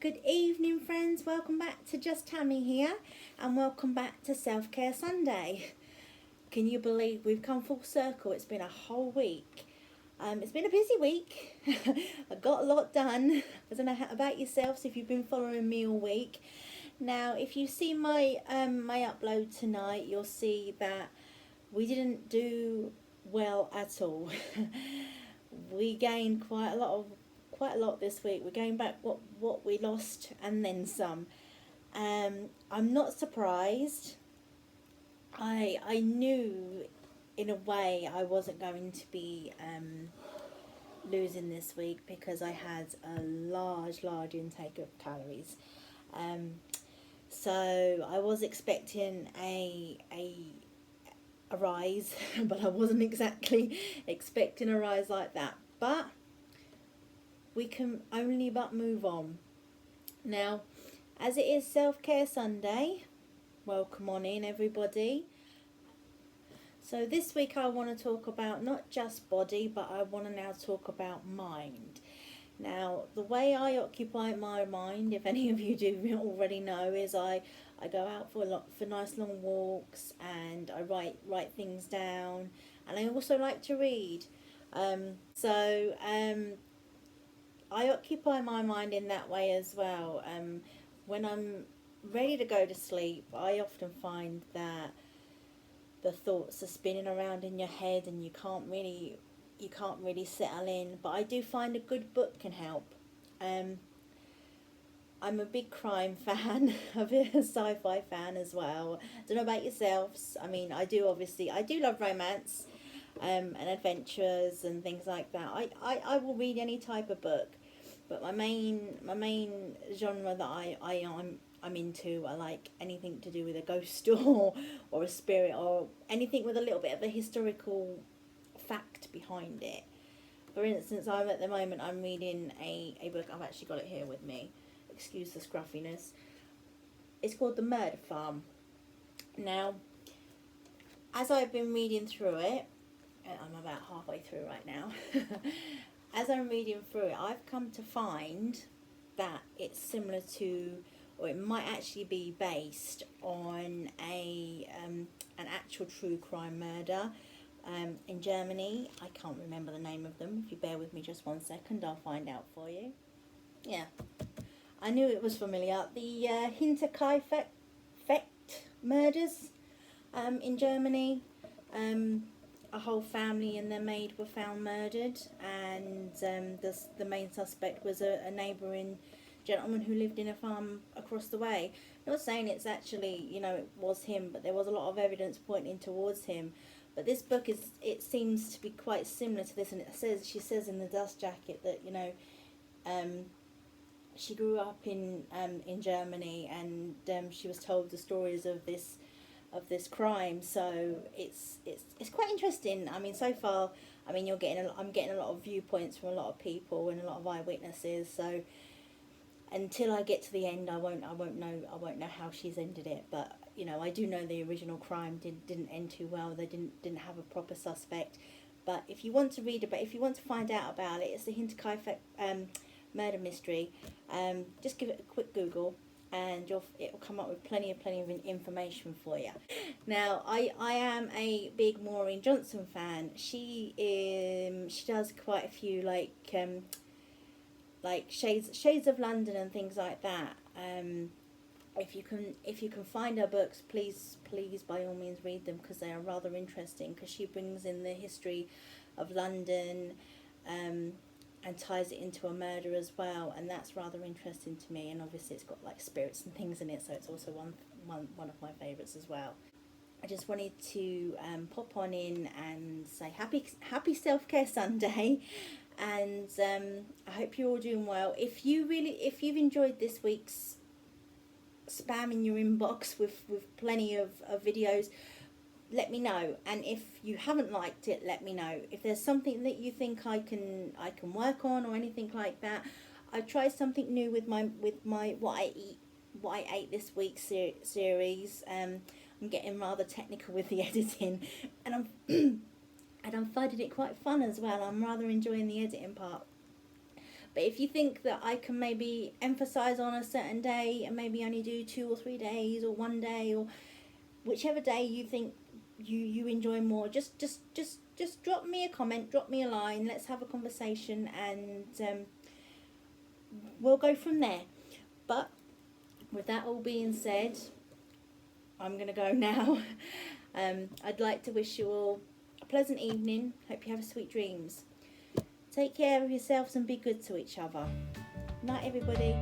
Good evening, friends. Welcome back to Just Tammy here, and welcome back to Self Care Sunday. Can you believe we've come full circle? It's been a whole week. It's been a busy week. I got a lot done. I don't know how about yourselves if you've been following me all week. Now, if you see my upload tonight, you'll see that we didn't do well at all. We gained quite a lot this week. We're going back what we lost and then some. I'm not surprised. I knew in a way I wasn't going to be losing this week because I had a large intake of calories. So I was expecting a rise, but I wasn't exactly expecting a rise like that. But we can only but move on. Now, as it is Self-Care Sunday, welcome on in everybody. So this week I want to talk about not just body, but I want to now talk about mind. Now, the way I occupy my mind, if any of you do already know, is I go out for nice long walks, and I write things down, and I also like to read. I occupy my mind in that way as well. When I'm ready to go to sleep, I often find that the thoughts are spinning around in your head and you can't really settle in. But I do find a good book can help. I'm a big crime fan, a bit of sci-fi fan as well. Don't know about yourselves. I mean, I do love romance. And adventures and things like that. I will read any type of book, but my main genre that I'm into, I like anything to do with a ghost or a spirit or anything with a little bit of a historical fact behind it. For instance, at the moment I'm reading a book. I've actually got it here with me. Excuse the scruffiness. It's called The Murder Farm. Now, as I've been reading through it, I'm about halfway through right now. As I'm reading through it, I've come to find that it's similar to, or it might actually be based on an actual true crime murder in Germany. I can't remember the name of them. If you bear with me just 1 second, I'll find out for you. Yeah, I knew it was familiar. The Hinterkaifeck murders in Germany. A whole family and their maid were found murdered, and the main suspect was a neighbouring gentleman who lived in a farm across the way. I'm not saying it's actually, it was him, but there was a lot of evidence pointing towards him. But this book it seems to be quite similar to this, and she says in the dust jacket that she grew up in Germany, and she was told the stories of this crime. So it's quite interesting. I mean, so far, I mean, I'm getting a lot of viewpoints from a lot of people and a lot of eyewitnesses. So until I get to the end, I won't know how she's ended it. But I do know the original crime didn't end too well. They didn't have a proper suspect. But if you want to find out about it, it's the Hinterkaifeck murder mystery. Just give it a quick Google, and it'll come up with plenty of information for you. Now, I am a big Maureen Johnson fan. She does quite a few like Shades of London and things like that. If you can find her books, please by all means read them, because they are rather interesting, because she brings in the history of London and ties it into a murder as well, and that's rather interesting to me. And obviously it's got like spirits and things in it, so it's also one of my favourites as well. I just wanted to pop on in and say happy Self-Care Sunday, and I hope you're all doing well. If you've enjoyed this week's spam in your inbox with plenty of videos, let me know. And if you haven't liked it, let me know. If there's something that you think I can work on or anything like that. I tried something new with my what I ate this week's series. I'm getting rather technical with the editing, and I'm finding it quite fun as well. I'm rather enjoying the editing part. But if you think that I can maybe emphasize on a certain day and maybe only do 2 or 3 days or 1 day, or whichever day you think you enjoy more, just drop me a comment, drop me a line, let's have a conversation, and we'll go from there. But with that all being said, I'm going to go now. I'd like to wish you all a pleasant evening. Hope you have sweet dreams. Take care of yourselves and be good to each other. Night, everybody.